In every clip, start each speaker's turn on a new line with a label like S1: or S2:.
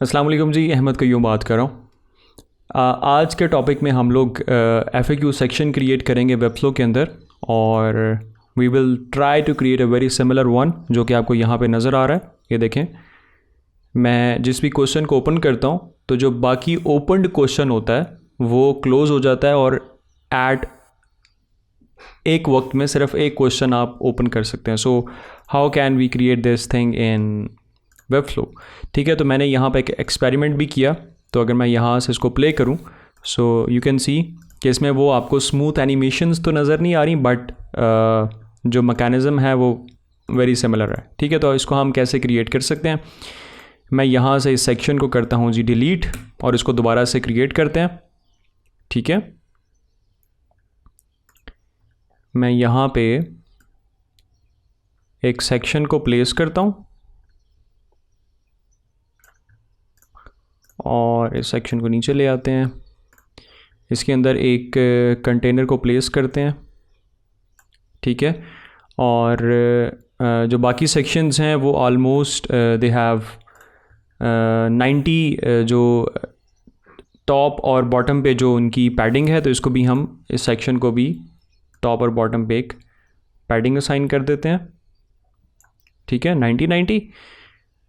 S1: अस्सलाम वालेकुम जी, अहमद कयूम बात कर रहा हूँ। आज के टॉपिक में हम लोग FAQ सेक्शन क्रिएट करेंगे वेबफ्लो के अंदर और we will try to create a very similar one जो कि आपको यहाँ पे नज़र आ रहा है। ये देखें, मैं जिस भी क्वेश्चन को ओपन करता हूँ तो जो बाकी ओपनड क्वेश्चन होता है वो क्लोज़ हो जाता है और एट एक वक्त में सिर्फ एक क्वेश्चन आप ओपन कर सकते हैं। So how can we create this thing in Webflow? ठीक है, तो मैंने यहाँ पे एक एक्सपेरिमेंट भी किया। तो अगर मैं यहाँ से इसको प्ले करूँ सो यू कैन सी कि इसमें वो आपको स्मूथ एनिमेशंस तो नज़र नहीं आ रही, बट जो मैकेनिज़्म है वो वेरी सिमिलर है। ठीक है, तो इसको हम कैसे क्रिएट कर सकते हैं? मैं यहाँ से इस सेक्शन को करता हूँ जी डिलीट और इसको दोबारा से क्रिएट करते हैं। ठीक है, मैं यहाँ पे एक सेक्शन को प्लेस करता हूँ और इस सेक्शन को नीचे ले आते हैं। इसके अंदर एक कंटेनर को प्लेस करते हैं। ठीक है, और जो बाकी सेक्शंस हैं वो ऑलमोस्ट दे हैव 90 जो टॉप और बॉटम पे जो उनकी पैडिंग है, तो इसको भी हम इस सेक्शन को भी टॉप और बॉटम पे एक पैडिंग असाइन कर देते हैं। ठीक है, 90-90।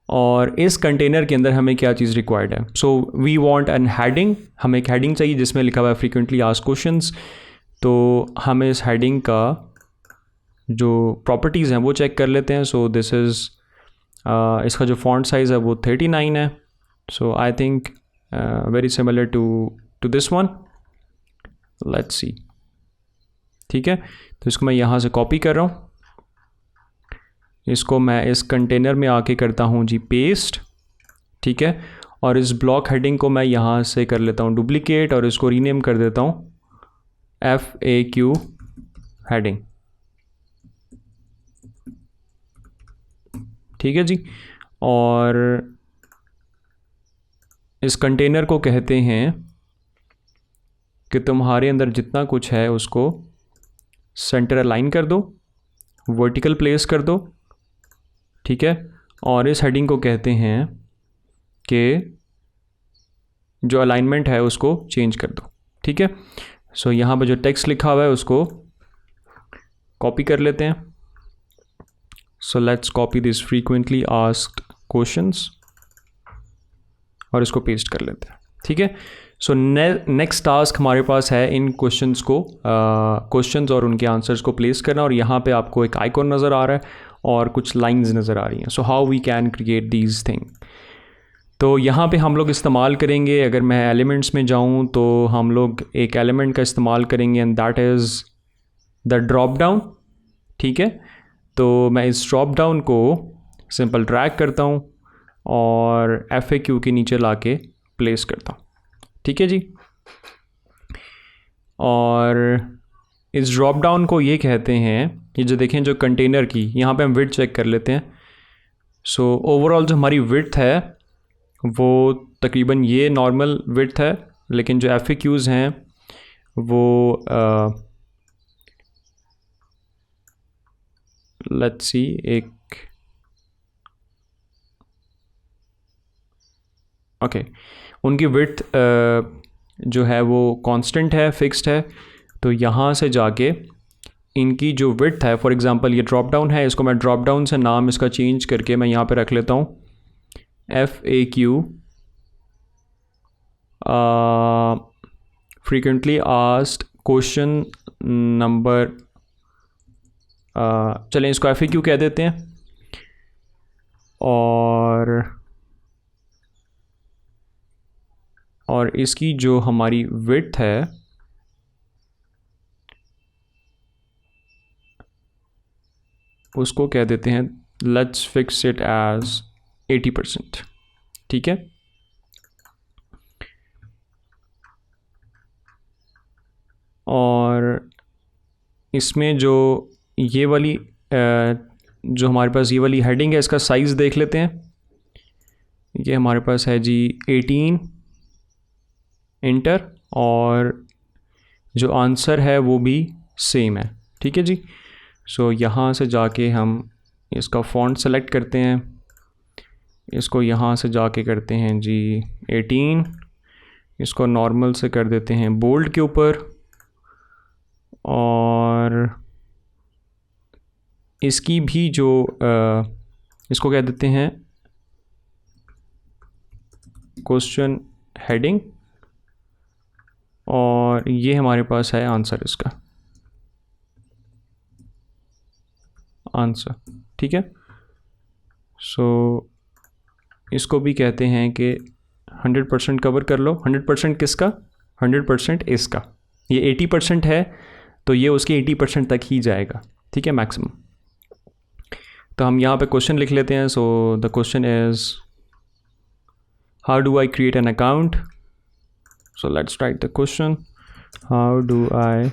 S1: और इस कंटेनर के अंदर हमें क्या चीज़ रिक्वायर्ड है? So we want an heading. हमें एक हेडिंग चाहिए जिसमें लिखा हुआ है फ्रीक्वेंटली आस्क्ड क्वेश्चंस। तो हमें इस हेडिंग का जो प्रॉपर्टीज़ हैं वो चेक कर लेते हैं। सो दिस इज़ इसका जो फॉन्ट साइज़ है वो 39 है। So I think very similar to this one. Let's see. ठीक है, तो इसको मैं यहाँ से कॉपी कर रहा हूँ। इसको मैं इस कंटेनर में आके करता हूँ जी पेस्ट। ठीक है, और इस ब्लॉक हेडिंग को मैं यहाँ से कर लेता हूँ डुप्लीकेट और इसको रीनेम कर देता हूँ FAQ हेडिंग। ठीक है जी, और इस कंटेनर को कहते हैं कि तुम्हारे अंदर जितना कुछ है उसको सेंटर अलाइन कर दो, वर्टिकल प्लेस कर दो। ठीक है, और इस हेडिंग को कहते हैं कि जो अलाइनमेंट है उसको चेंज कर दो। ठीक है, सो यहाँ पर जो टेक्स्ट लिखा हुआ है उसको कॉपी कर लेते हैं। So let's copy this frequently asked questions और इसको पेस्ट कर लेते हैं। ठीक है, सो नेक्स्ट टास्क हमारे पास है इन क्वेश्चंस को क्वेश्चंस और उनके आंसर्स को प्लेस करना। और यहाँ पे आपको एक आइकॉन नज़र आ रहा है और कुछ लाइंस नज़र आ रही हैं। So how we can create these thing? तो यहाँ पे हम लोग इस्तेमाल करेंगे, अगर मैं एलिमेंट्स में जाऊँ तो हम लोग एक एलिमेंट का इस्तेमाल करेंगे and that is the drop down. ठीक है, तो मैं इस ड्रॉप डाउन को सिंपल ड्रैग करता हूँ और FAQ के नीचे लाके प्लेस करता हूँ। ठीक है जी, और इस ड्रॉप डाउन को ये कहते हैं, ये जो देखें जो कंटेनर की, यहाँ पे हम विड्थ चेक कर लेते हैं। सो ओवरऑल जो हमारी विड्थ है वो तकरीबन ये नॉर्मल विड्थ है, लेकिन जो FAQs हैं वो लेट्स सी ओके उनकी विड्थ जो है वो कांस्टेंट है, फिक्स्ड है। तो यहाँ से जाके इनकी जो विड्थ है, फॉर एग्जांपल ये ड्रॉप डाउन है, इसको मैं ड्रॉप डाउन से नाम इसका चेंज करके मैं यहाँ पे रख लेता हूँ FAQ frequently asked question number, चलें इसको FAQ कह देते हैं। और इसकी जो हमारी विड्थ है उसको कह देते हैं, लेट्स फिक्स इट एज 80%। ठीक है, और इसमें जो ये वाली जो हमारे पास ये वाली हेडिंग है इसका साइज़ देख लेते हैं। ये हमारे पास है जी 18 इंटर और जो आंसर है वो भी सेम है। ठीक है जी, सो यहाँ से जाके हम इसका फ़ॉन्ट सेलेक्ट करते हैं, इसको यहाँ से जाके करते हैं जी 18, इसको नॉर्मल से कर देते हैं बोल्ड के ऊपर, और इसकी भी जो इसको कह देते हैं क्वेश्चन हेडिंग, और ये हमारे पास है आंसर, इसका आंसर। ठीक है, सो इसको भी कहते हैं कि 100% कवर कर लो। 100% किसका? 100% इसका। ये 80% है तो ये उसके 80% तक ही जाएगा। ठीक है, मैक्सिमम। तो हम यहाँ पे क्वेश्चन लिख लेते हैं। So the question is how do I create an account. So let's write the question, how do I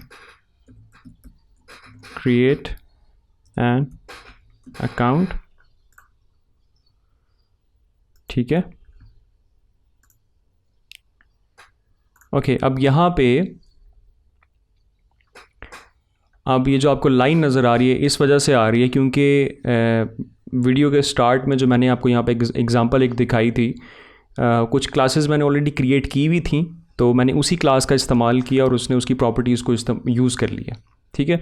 S1: create an account. ठीक है, ओके। अब यहाँ पे अब ये जो आपको लाइन नज़र आ रही है इस वजह से आ रही है क्योंकि वीडियो के स्टार्ट में जो मैंने आपको यहाँ पे एग्जांपल एक दिखाई थी, कुछ क्लासेस मैंने ऑलरेडी क्रिएट की हुई थी, तो मैंने उसी क्लास का इस्तेमाल किया और उसने उसकी प्रॉपर्टीज़ को यूज़ कर लिया। ठीक है,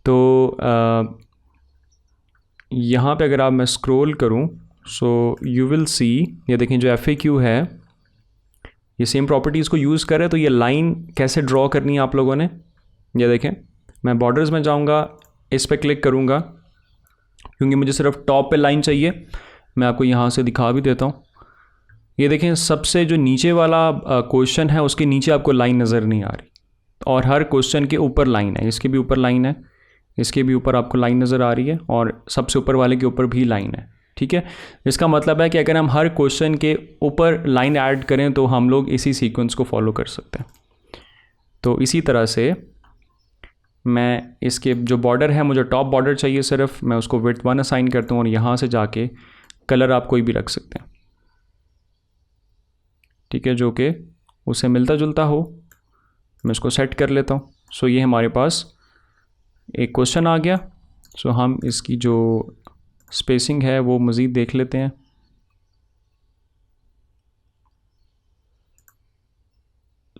S1: तो यहाँ पे अगर आप मैं स्क्रॉल करूँ, सो यू विल सी, ये देखें जो FAQ है ये सेम प्रॉपर्टीज़ को यूज़ कर रहे हैं। तो ये लाइन कैसे ड्रॉ करनी है आप लोगों ने, ये देखें। मैं बॉर्डर्स में जाऊंगा, इस पर क्लिक करूंगा क्योंकि मुझे सिर्फ टॉप पे लाइन चाहिए। मैं आपको यहाँ से दिखा भी देता हूँ। ये देखें, सबसे जो नीचे वाला क्वेश्चन है उसके नीचे आपको लाइन नज़र नहीं आ रही, और हर क्वेश्चन के ऊपर लाइन है। इसके भी ऊपर लाइन है, इसके भी ऊपर आपको लाइन नज़र आ रही है, और सबसे ऊपर वाले के ऊपर भी लाइन है। ठीक है, इसका मतलब है कि अगर हम हर क्वेश्चन के ऊपर लाइन ऐड करें तो हम लोग इसी सीक्वेंस को फॉलो कर सकते हैं। तो इसी तरह से मैं इसके जो बॉर्डर है, मुझे टॉप बॉर्डर चाहिए सिर्फ, मैं उसको विड्थ 1 असाइन करता हूँ, और यहाँ से जाके कलर आप कोई भी रख सकते हैं। ठीक है, जो कि उससे मिलता जुलता हो। मैं इसको सेट कर लेता हूँ। सो ये हमारे पास एक क्वेश्चन आ गया। सो हम इसकी जो स्पेसिंग है वो मज़ीद देख लेते हैं।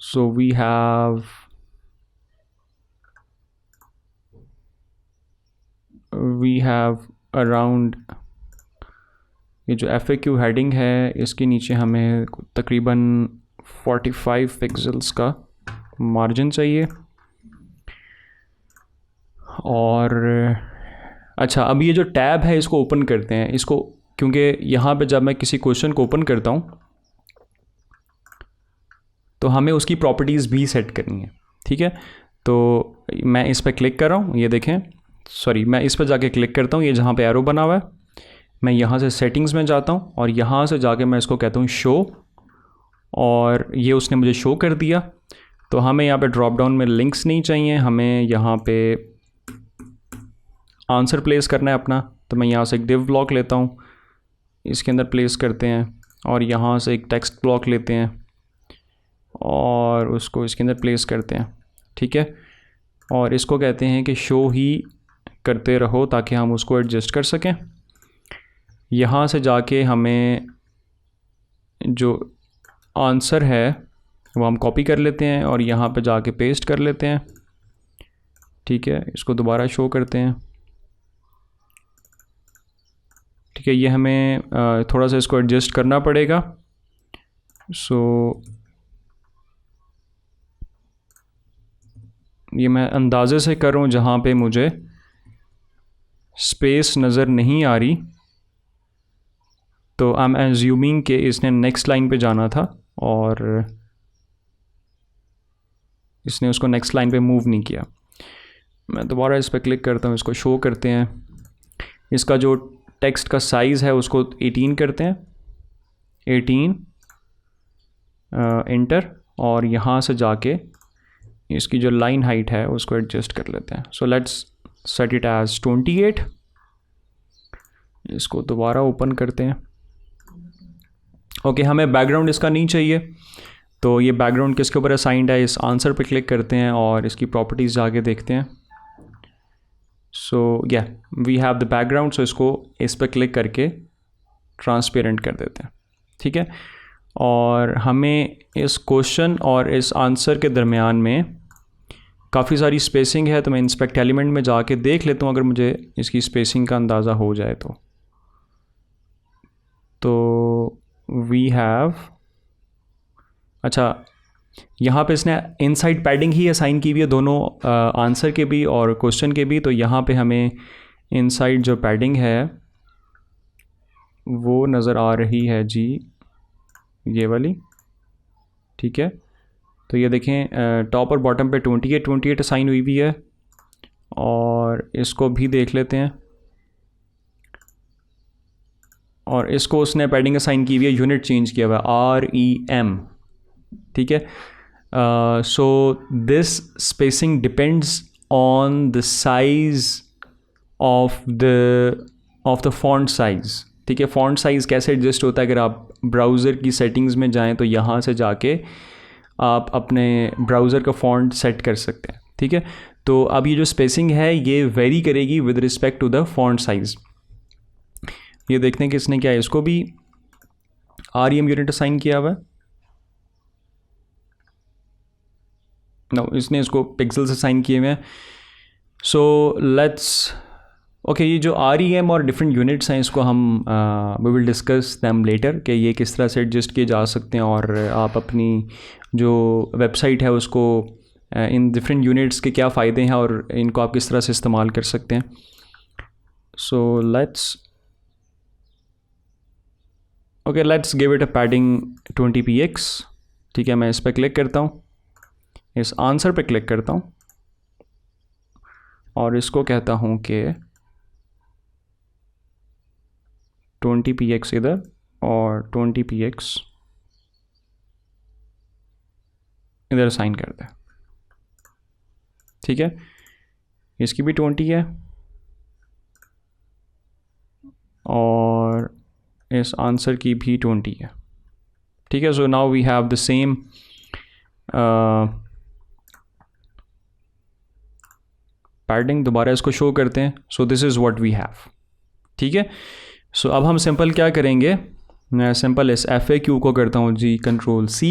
S1: सो वी हैव अराउंड, ये जो FAQ हेडिंग है इसके नीचे हमें तकरीबन 45 पिक्सल्स का मार्जिन चाहिए। और अच्छा, अब ये जो टैब है इसको ओपन करते हैं। इसको क्योंकि यहाँ पे जब मैं किसी क्वेश्चन को ओपन करता हूँ तो हमें उसकी प्रॉपर्टीज़ भी सेट करनी है। ठीक है, तो मैं इस पर क्लिक कर रहा हूँ, ये देखें, सॉरी मैं इस पर जाके क्लिक करता हूँ, ये जहाँ पे एरो बना हुआ है, मैं यहाँ से सेटिंग्स में जाता हूँ और यहाँ से जाके मैं इसको कहता हूँ शो, और ये उसने मुझे शो कर दिया। तो हमें यहाँ पे ड्रॉप डाउन में लिंक्स नहीं चाहिए, हमें यहाँ पे आंसर प्लेस करना है अपना। तो मैं यहाँ से एक डिव ब्लॉक लेता हूँ, इसके अंदर प्लेस करते हैं, और यहाँ से एक टेक्स्ट ब्लॉक लेते हैं और उसको इसके अंदर प्लेस करते हैं। ठीक है, और इसको कहते हैं कि शो ही करते रहो ताकि हम उसको एडजस्ट कर सकें। यहाँ से जाके हमें जो आंसर है वो हम कॉपी कर लेते हैं और यहाँ पे जाके पेस्ट कर लेते हैं। ठीक है, इसको दोबारा शो करते हैं। ठीक है, ये हमें थोड़ा सा इसको एडजस्ट करना पड़ेगा। सो ये मैं अंदाज़े से कर रहा हूँ, जहाँ पे मुझे स्पेस नज़र नहीं आ रही तो आई एम एज्यूमिंग कि इसने नेक्स्ट लाइन पे जाना था और इसने उसको नेक्स्ट लाइन पे मूव नहीं किया। मैं दोबारा इस पर क्लिक करता हूँ, इसको शो करते हैं। इसका जो टेक्स्ट का साइज़ है उसको 18 करते हैं, 18 इंटर, और यहाँ से जाके इसकी जो लाइन हाइट है उसको एडजस्ट कर लेते हैं। So let's set it as 28। इसको दोबारा ओपन करते हैं। ओके, हमें बैकग्राउंड इसका नहीं चाहिए, तो ये बैकग्राउंड किसके ऊपर असाइंड है, इस आंसर पे क्लिक करते हैं और इसकी प्रॉपर्टीज़ जाके देखते हैं। सो या वी हैव द बैकग्राउंड। सो इसको इस पर क्लिक करके ट्रांसपेरेंट कर देते हैं, ठीक है। और हमें इस क्वेश्चन और इस आंसर के दरमियान में काफ़ी सारी स्पेसिंग है, तो मैं इंस्पेक्ट एलिमेंट में जाके देख लेता हूँ अगर मुझे इसकी स्पेसिंग का अंदाज़ा हो जाए तो वी हैव, अच्छा यहाँ पे इसने इनसाइड पैडिंग ही असाइन की हुई है दोनों आंसर के भी और क्वेश्चन के भी। तो यहाँ पे हमें इनसाइड जो पैडिंग है वो नज़र आ रही है जी, ये वाली, ठीक है। तो ये देखें टॉप और बॉटम पे 28 असाइन हुई भी है। और इसको भी देख लेते हैं, और इसको उसने पैडिंग असाइन की हुई है, यूनिट चेंज किया हुआ है REM, ठीक है। So this spacing depends on the size of the font size, ठीक है। फॉन्ट साइज़ कैसे एडजस्ट होता है, अगर आप ब्राउज़र की सेटिंग्स में जाएं तो यहाँ से जाके आप अपने ब्राउज़र का फॉन्ट सेट कर सकते हैं, ठीक है। तो अब ये जो स्पेसिंग है ये वेरी करेगी with respect to the font size. ये देखते हैं कि इसने क्या है, इसको भी REM यूनिट असाइन किया हुआ है। नो, इसने इसको पिक्सल्स असाइन किए हुए हैं। सो लेट्स ओके, ये जो REM और डिफरेंट यूनिट्स हैं इसको हम we will discuss them later कि ये किस तरह से एडजस्ट किए जा सकते हैं, और आप अपनी जो वेबसाइट है उसको इन डिफरेंट यूनिट्स के क्या फ़ायदे हैं और इनको आप किस तरह से इस्तेमाल कर सकते हैं। So let's okay, let's give it a padding 20px, ठीक है। मैं इस पर क्लिक करता हूँ, इस आंसर पे क्लिक करता हूँ और इसको कहता हूँ कि 20px इधर और 20px इधर असाइन करते हैं, ठीक है। इसकी भी 20 है और इस आंसर की भी 20 है, ठीक है। So now we have the same padding. दोबारा इसको शो करते हैं। So this is what we have, ठीक है। सो अब हम सिंपल क्या करेंगे, मैं सिंपल इस FAQ को करता हूँ जी Ctrl+C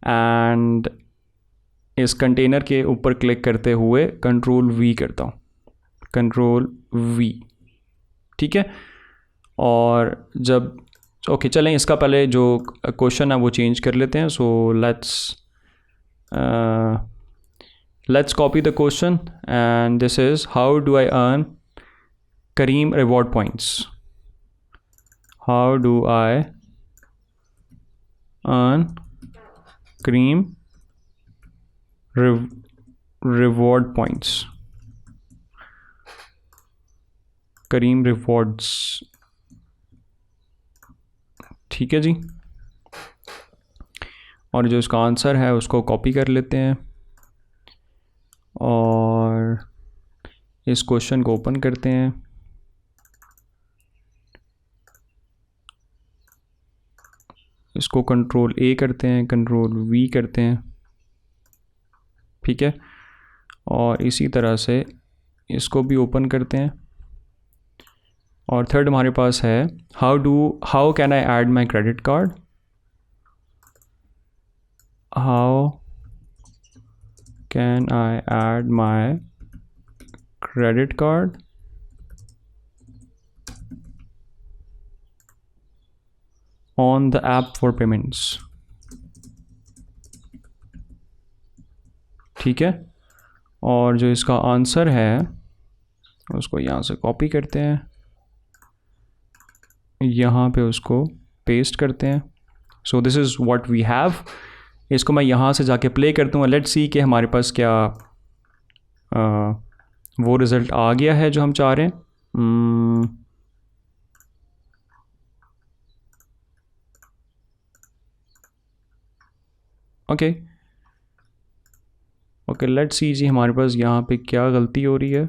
S1: एंड इस कंटेनर के ऊपर क्लिक करते हुए Ctrl+V करता हूँ, Ctrl+V, ठीक है। और जब ओके चलें, इसका पहले जो क्वेश्चन है वो चेंज कर लेते हैं। सो let's copy the question, and this is how do I earn Careem reward points. How do I earn Careem reward points? Careem rewards, ठीक है जी। और जो इसका आंसर है उसको कॉपी कर लेते हैं और इस क्वेश्चन को ओपन करते हैं। इसको Ctrl+A करते हैं, Ctrl+V करते हैं, ठीक है। और इसी तरह से इसको भी ओपन करते हैं। और थर्ड हमारे पास है how can I add my credit card. How can I add my credit card on the app for payments, ठीक है। और जो इसका आंसर है उसको यहाँ से कॉपी करते हैं, यहाँ पे उसको पेस्ट करते हैं। So this is what we have. इसको मैं यहाँ से जाके प्ले करता हूँ, लेट्स सी कि हमारे पास क्या वो रिज़ल्ट आ गया है जो हम चाह रहे हैं। ओके लेट्स सी जी हमारे पास यहाँ पे क्या गलती हो रही है।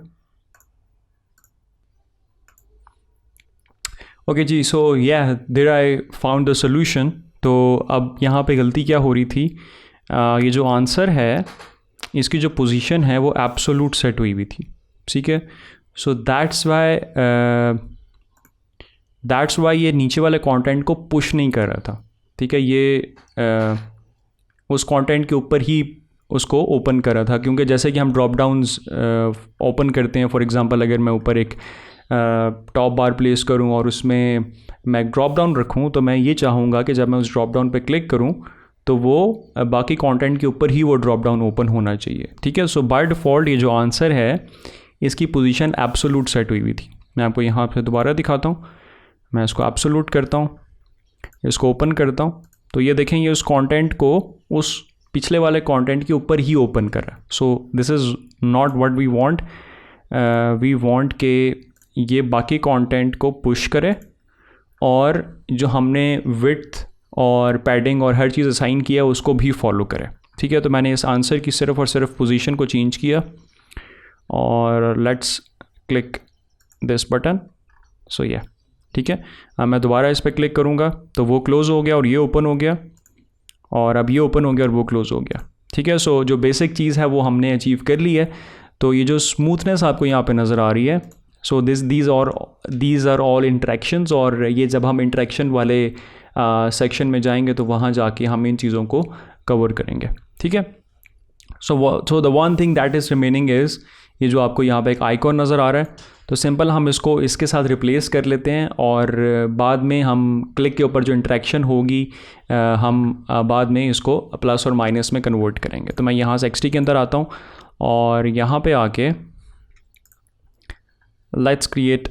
S1: ओके जी, so there I found the solution. तो अब यहाँ पे गलती क्या हो रही थी, ये जो आंसर है इसकी जो पोजीशन है वो एब्सोल्यूट सेट हुई हुई थी, ठीक है। So that's why that's why ये नीचे वाले कंटेंट को पुश नहीं कर रहा था, ठीक है, ये उस कंटेंट के ऊपर ही उसको ओपन कर रहा था, क्योंकि जैसे कि हम ड्रॉप डाउन्स ओपन करते हैं, फॉर एग्जांपल अगर मैं ऊपर एक टॉप बार प्लेस करूं और उसमें मैं ड्रॉप डाउन रखूं, तो मैं ये चाहूँगा कि जब मैं उस ड्रॉप डाउन पे क्लिक करूं तो वो बाकी कंटेंट के ऊपर ही वो ड्रॉप डाउन ओपन होना चाहिए, ठीक है। सो बाय डिफ़ॉल्ट ये जो आंसर है इसकी पोजीशन एब्सोल्यूट सेट हुई थी। मैं आपको यहाँ पे दोबारा दिखाता हूँ, मैं इसको एब्सोल्यूट करता हूँ, इसको ओपन करता हूँ, तो ये देखें ये उस कंटेंट को उस पिछले वाले कंटेंट के ऊपर ही ओपन कर रहा है। So this is not what we want. We want के ये बाकी कंटेंट को पुश करे और जो हमने विड्थ और पैडिंग और हर चीज़ असाइन किया उसको भी फॉलो करे, ठीक है। तो मैंने इस आंसर की सिर्फ और सिर्फ पोजीशन को चेंज किया और लेट्स क्लिक दिस बटन। सो ये ठीक है, अब मैं दोबारा इस पर क्लिक करूँगा तो वो क्लोज़ हो गया और ये ओपन हो गया, और अब ये ओपन हो गया और वो क्लोज़ हो गया, ठीक है। सो जो बेसिक चीज़ है वो हमने अचीव कर ली है। तो ये जो स्मूथनेस आपको यहाँ पे नज़र आ रही है, so these are all interactions, और ये जब हम इंट्रैक्शन वाले सेक्शन में जाएंगे तो वहाँ जाके हम इन चीज़ों को कवर करेंगे, ठीक है। So the one thing that is remaining is ये जो आपको यहाँ पे एक आइकॉन नज़र आ रहा है, तो सिंपल हम इसको इसके साथ रिप्लेस कर लेते हैं, और बाद में हम क्लिक के ऊपर जो इंट्रैक्शन होगी हम बाद में इसको प्लस और माइनस में कन्वर्ट करेंगे। तो मैं यहाँ से XD के अंदर आता हूँ और यहाँ पे आके let's create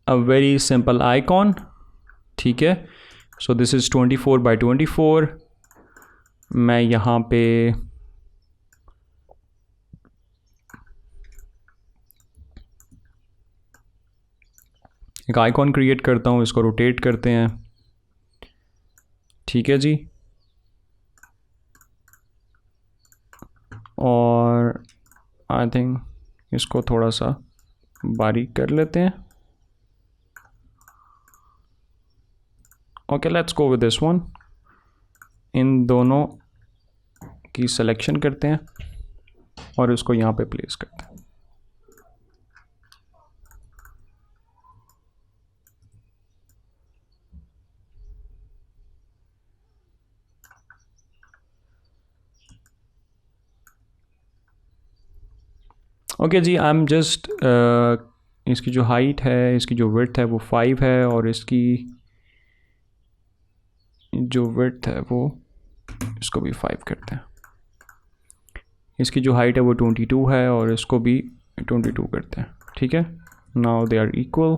S1: a very simple icon, ठीक है। So this is 24x24। मैं यहाँ पे एक आइकॉन क्रिएट करता हूँ, इसको रोटेट करते हैं, ठीक है जी। और आई थिंक इसको थोड़ा सा बारीक कर लेते हैं। Okay, let's go with this one. इन दोनों की सिलेक्शन करते हैं और इसको यहाँ पे प्लेस करते हैं। ओके जी, आई एम जस्ट इसकी जो हाइट है, इसकी जो विड्थ है वो 5 है, और इसकी जो विड्थ है वो इसको भी 5 करते हैं। इसकी जो हाइट है वो 22 है और इसको भी 22 करते हैं, ठीक है। नाउ दे आर इक्वल,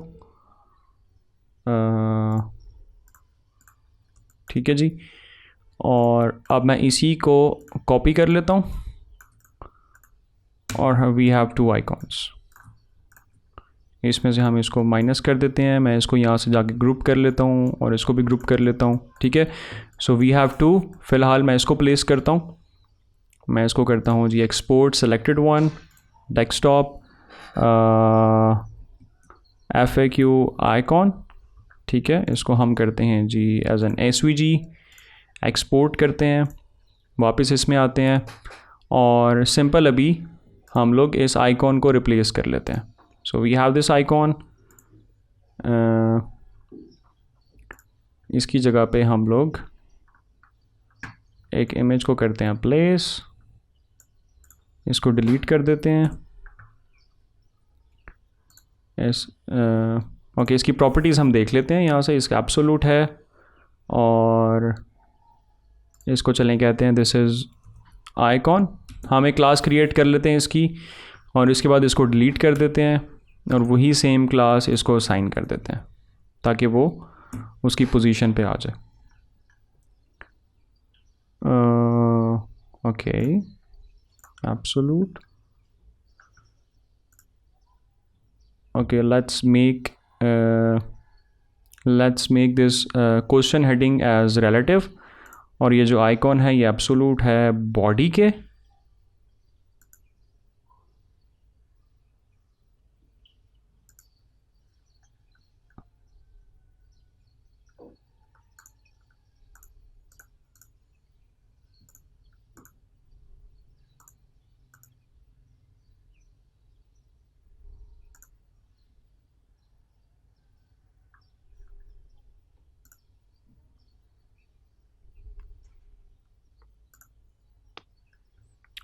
S1: ठीक है जी। और अब मैं इसी को कॉपी कर लेता हूँ और वी हैव 2 आइकॉन्स। इसमें से हम इसको माइनस कर देते हैं, मैं इसको यहाँ से जाके ग्रुप कर लेता हूँ और इसको भी ग्रुप कर लेता हूँ, ठीक है। So we have 2। फ़िलहाल मैं इसको प्लेस करता हूँ, मैं इसको करता हूँ जी export selected one, desktop, FAQ icon, ठीक है। इसको हम करते हैं जी एज एन SVG, एक्सपोर्ट करते हैं, वापस इसमें आते हैं और सिंपल अभी हम लोग इस आइकॉन को रिप्लेस कर लेते हैं। So we have this icon, इसकी जगह पे हम लोग एक इमेज को करते हैं प्लेस, इसको डिलीट कर देते हैं। ओके, इसकी प्रॉपर्टीज़ हम देख लेते हैं यहाँ से। इसका एब्सोल्यूट है और इसको चलें कहते हैं दिस इज़ आइकॉन। हम एक क्लास क्रिएट कर लेते हैं इसकी और इसके बाद इसको डिलीट कर देते हैं और वही सेम क्लास इसको असाइन कर देते हैं ताकि वो उसकी पोजीशन पे आ जाए। Okay, absolute. Okay, let's make this question heading as relative, और ये जो आइकॉन है ये एब्सोल्यूट है बॉडी के।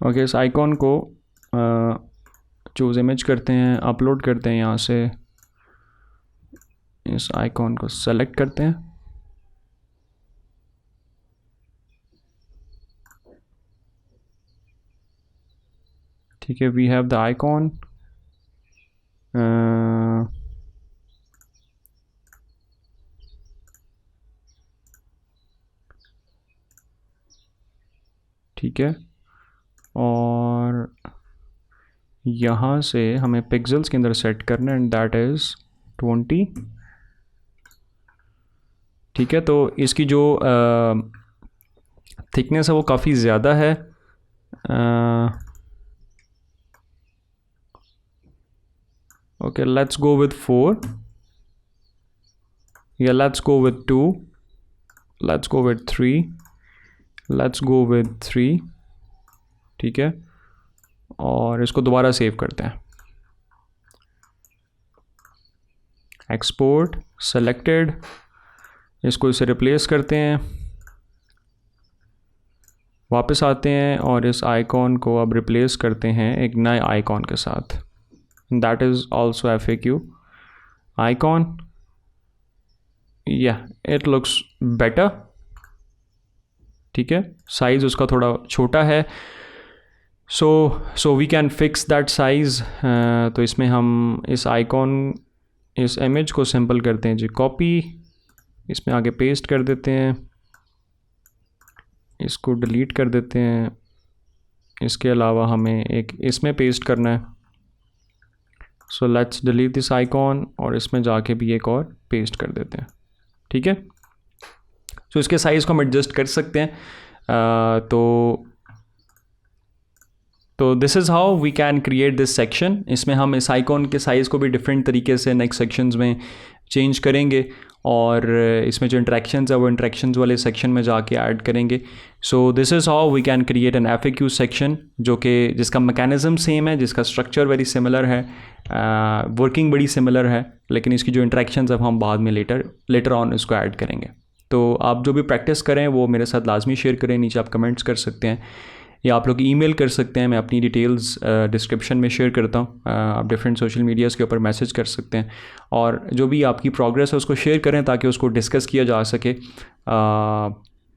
S1: ओके, इस आइकॉन को चूज़ इमेज करते हैं, अपलोड करते हैं, यहाँ से इस आइकॉन को सेलेक्ट करते हैं, ठीक है। वी हैव द आइकॉन, ठीक है। और यहाँ से हमें पिक्सल्स के अंदर सेट करना है, एंड दैट इज़ 20, ठीक है। तो इसकी जो थिकनेस है वो काफ़ी ज़्यादा है, ओके, लेट्स गो विद 4, या let's go with 2, let's go with 3, let's go with 3, ठीक है। और इसको दोबारा सेव करते हैं, एक्सपोर्ट सेलेक्टेड, इसको इसे रिप्लेस करते हैं, वापस आते हैं और इस आइकॉन को अब रिप्लेस करते हैं एक नए आइकॉन के साथ, that is also FAQ icon, या इट लुक्स बेटर, ठीक है। साइज़ उसका थोड़ा छोटा है, so we can fix that size. तो इसमें हम इस आइकॉन, इस इमेज को सिंपल करते हैं जी, कॉपी, इसमें आगे पेस्ट कर देते हैं, इसको डिलीट कर देते हैं, इसके अलावा हमें एक इसमें पेस्ट करना है, so let's delete this icon, और इसमें जाके भी एक और पेस्ट कर देते हैं, ठीक है। सो इसके साइज़ को हम एडजस्ट कर सकते हैं। तो this is how we can create this section. इसमें हम इस आइकॉन के साइज़ को भी डिफरेंट तरीके से नेक्स्ट सेक्शंस में चेंज करेंगे, और इसमें जो इंट्रैक्शंस है वो इंट्रैक्शंस वाले सेक्शन में जाके ऐड करेंगे। So this is how we can create an FAQ section, जो कि जिसका मैकेनिज़्म सेम है, जिसका स्ट्रक्चर वेरी सिमिलर है, वर्किंग बड़ी सिमिलर है, लेकिन इसकी जो इंट्रैक्शंस अब हम बाद में लेटर ऑन इसको ऐड करेंगे। तो आप जो भी प्रैक्टिस करें वो मेरे साथ लाजमी शेयर करें, नीचे आप कमेंट्स कर सकते हैं, या आप लोग ईमेल कर सकते हैं, मैं अपनी डिटेल्स डिस्क्रिप्शन में शेयर करता हूँ। आप डिफरेंट सोशल मीडियाज़ के ऊपर मैसेज कर सकते हैं, और जो भी आपकी प्रोग्रेस है उसको शेयर करें ताकि उसको डिस्कस किया जा सके,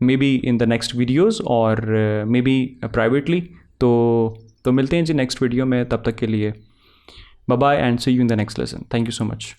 S1: may be in the next videos, और मे बी प्राइवेटली। तो मिलते हैं जी नेक्स्ट वीडियो में, तब तक के लिए bye bye, and see you in the next lesson. Thank you so much.